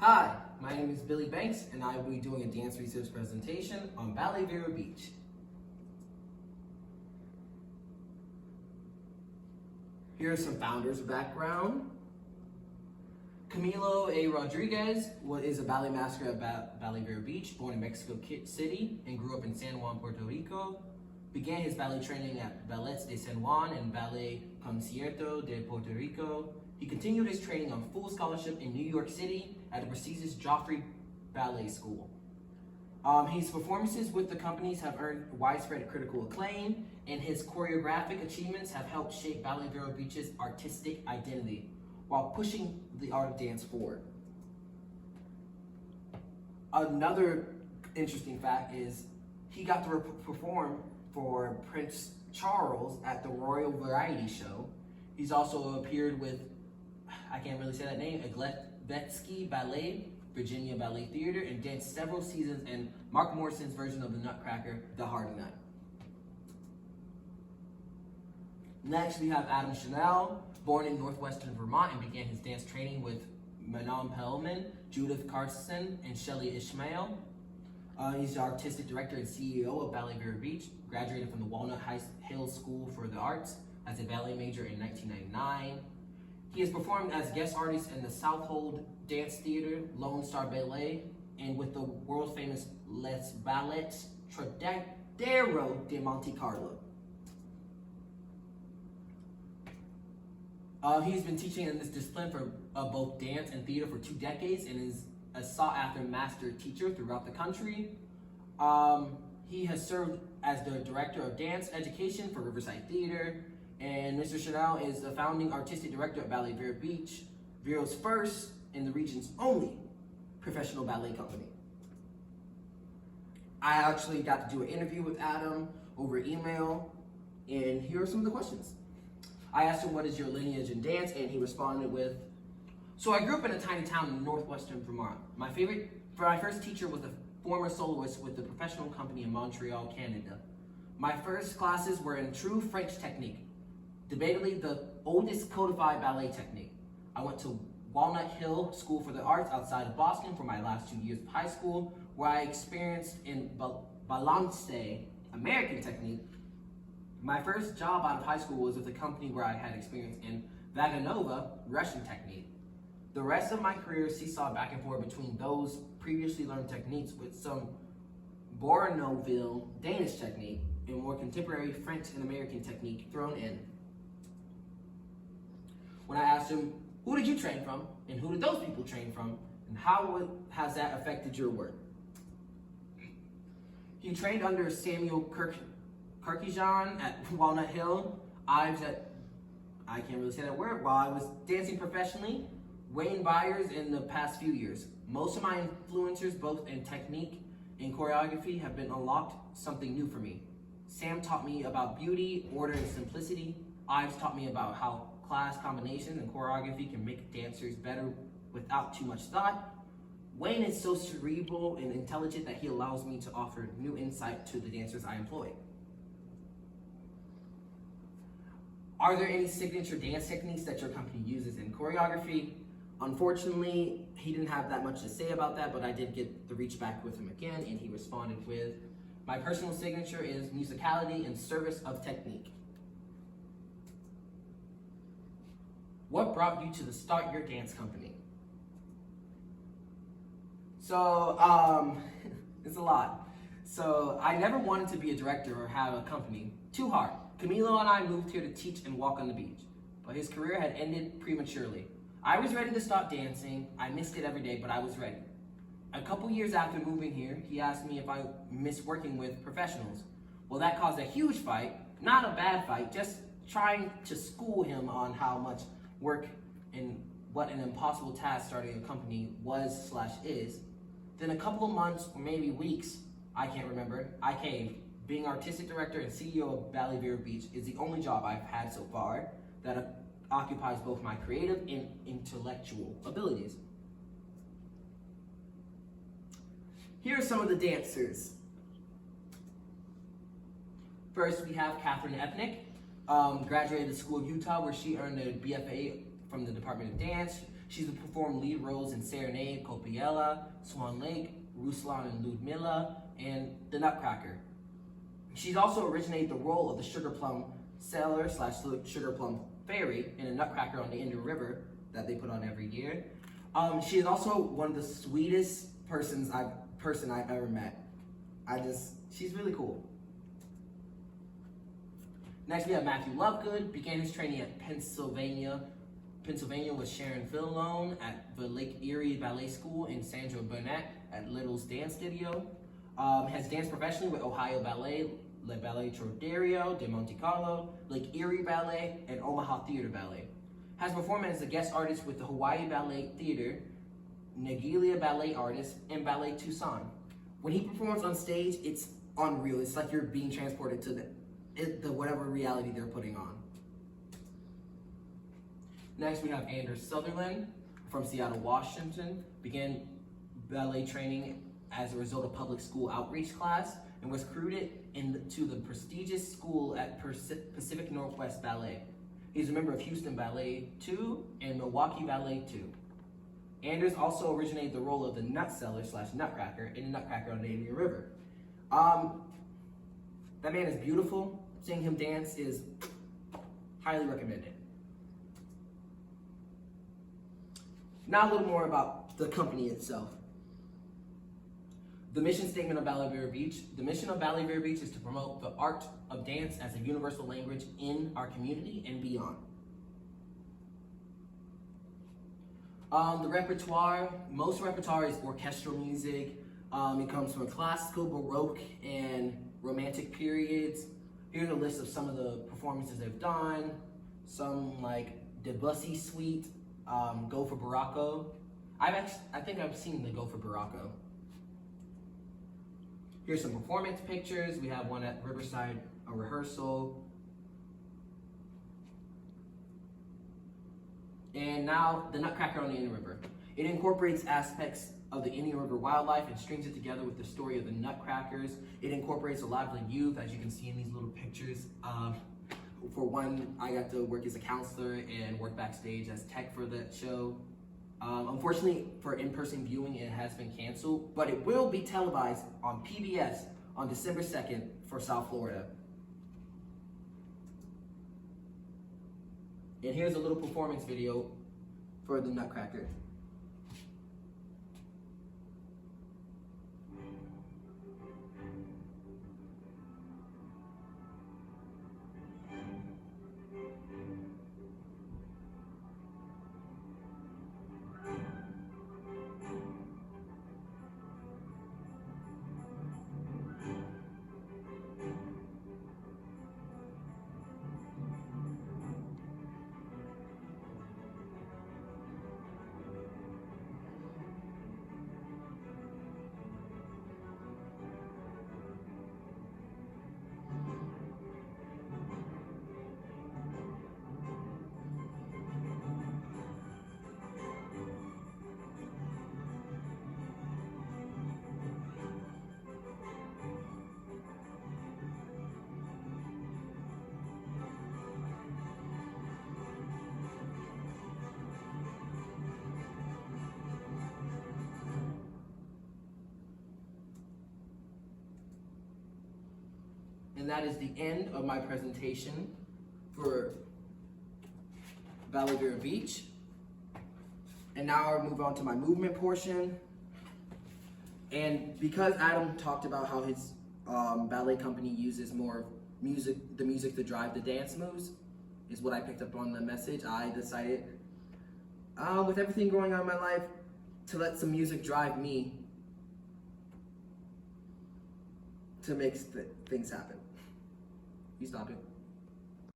Hi, my name is Billy Banks, and I will be doing a dance research presentation on Ballet Vero Beach. Here are some founders' background. Camilo A. Rodriguez is a ballet master at Ballet Vero Beach, born in Mexico City and grew up in San Juan, Puerto Rico. Began his ballet training at Ballets de San Juan and Ballet Concierto de Puerto Rico. He continued his training on full scholarship in New York City at the prestigious Joffrey Ballet School. His performances with the companies have earned widespread critical acclaim, and his choreographic achievements have helped shape Ballet Vero Beach's artistic identity while pushing the art of dance forward. Another interesting fact is he got to perform for Prince Charles at the Royal Variety Show. He's also appeared with, I can't really say that name, Agletzky Ballet, Virginia Ballet Theater, and danced several seasons in Mark Morrison's version of the Nutcracker, The Hardy Night. Next, we have Adam Chanel, born in northwestern Vermont and began his dance training with Manon Pellman, Judith Carson, and Shelley Ishmael. He's the artistic director and CEO of Ballet Vero Beach, graduated from the Walnut Hills School for the Arts as a ballet major in 1999. He has performed as guest artist in the Southold Dance Theater, Lone Star Ballet, and with the world famous Les Ballets Tradero de Monte Carlo. He's been teaching in this discipline for both dance and theater for 2 decades and is a sought-after master teacher throughout the country. He has served as the director of dance education for Riverside Theater, and Mr. Chanel is the founding artistic director at Ballet Vero Beach, Vero's first and the region's only professional ballet company. I actually got to do an interview with Adam over email, and here are some of the questions. I asked him, what is your lineage in dance? And he responded with, so I grew up in a tiny town in northwestern Vermont. My first teacher was a former soloist with the professional company in Montreal, Canada. My first classes were in true French technique, debatably the oldest codified ballet technique. I went to Walnut Hill School for the Arts outside of Boston for my last 2 years of high school, where I experienced in balance, American technique. My first job out of high school was with a company where I had experience in Vaganova, Russian technique. The rest of my career seesawed back and forth between those previously learned techniques with some Bournouville Danish technique and more contemporary French and American technique thrown in. When I asked him, who did you train from? And who did those people train from? And how has that affected your work? He trained under Samuel Kirkjian at Walnut Hill, Ives at, I can't really say that word, while I was dancing professionally, Wayne Byers in the past few years. Most of my influencers, both in technique and choreography, have been unlocked something new for me. Sam taught me about beauty, order, and simplicity. Ives taught me about how class combinations and choreography can make dancers better without too much thought. Wayne is so cerebral and intelligent that he allows me to offer new insight to the dancers I employ. Are there any signature dance techniques that your company uses in choreography? Unfortunately, he didn't have that much to say about that, but I did get the reach back with him again, and he responded with, my personal signature is musicality and service of technique. What brought you to start your dance company? So, it's a lot. So, I never wanted to be a director or have a company. Too hard. Camilo and I moved here to teach and walk on the beach, but his career had ended prematurely. I was ready to stop dancing. I missed it every day, but I was ready. A couple years after moving here, he asked me if I miss working with professionals. Well, that caused a huge fight, not a bad fight, just trying to school him on how much work and what an impossible task starting a company was/is. Then a couple of months, or maybe weeks, I can't remember, I caved. Being artistic director and CEO of Ballet Vero Beach is the only job I've had so far that occupies both my creative and intellectual abilities. Here are some of the dancers. First, we have Catherine Epnick, graduated the School of Utah, where she earned a BFA from the Department of Dance. She's performed lead roles in Serenade, Copiella, Swan Lake, Ruslan and Ludmilla, and The Nutcracker. She's also originated the role of the Sugar Plum Sailor / Sugar Plum Fairy in A Nutcracker on the Indian River that they put on every year. She is also one of the sweetest person I've ever met. She's really cool. Next we have Matthew Lovegood, began his training at Pennsylvania with Sharon Filone at the Lake Erie Ballet School and Sandra Burnett at Little's Dance Studio. Has danced professionally with Ohio Ballet, Le Ballet Trodario de Monte Carlo, Lake Erie Ballet, and Omaha Theater Ballet. Has performed as a guest artist with the Hawaii Ballet Theater, Nagilia Ballet Artist, and Ballet Tucson. When he performs on stage, it's unreal. It's like you're being transported to the whatever reality they're putting on. Next, we have Anders Sutherland from Seattle, Washington. Began ballet training as a result of public school outreach class and was recruited into the prestigious school at Pacific Northwest Ballet. He's a member of Houston Ballet 2 and Milwaukee Ballet 2. Anders also originated the role of the Nutseller / Nutcracker in The Nutcracker on the Indian River. That man is beautiful. Seeing him dance is highly recommended. Now a little more about the company itself. The mission statement of Ballet Vero Beach. The mission of Ballet Vero Beach is to promote the art of dance as a universal language in our community and beyond. The repertoire, most repertoire is orchestral music. It comes from classical, Baroque, and Romantic periods. Here's a list of some of the performances they've done. Some like Debussy Suite, Go for Barocco. I think I've seen the Go for Barocco. Here's some performance pictures. We have one at Riverside, a rehearsal. And now, The Nutcracker on the Indian River. It incorporates aspects of the Indian River wildlife and strings it together with the story of the Nutcrackers. It incorporates a lot of the youth, as you can see in these little pictures. For one, I got to work as a counselor and work backstage as tech for that show. Unfortunately, for in-person viewing, it has been canceled, but it will be televised on PBS on December 2nd for South Florida. And here's a little performance video for the Nutcracker. And that is the end of my presentation for Ballet Vero Beach. And now I'll move on to my movement portion. And because Adam talked about how his ballet company uses more the music to drive the dance moves, is what I picked up on the message. I decided, with everything going on in my life, to let some music drive me to make things happen. You stop it.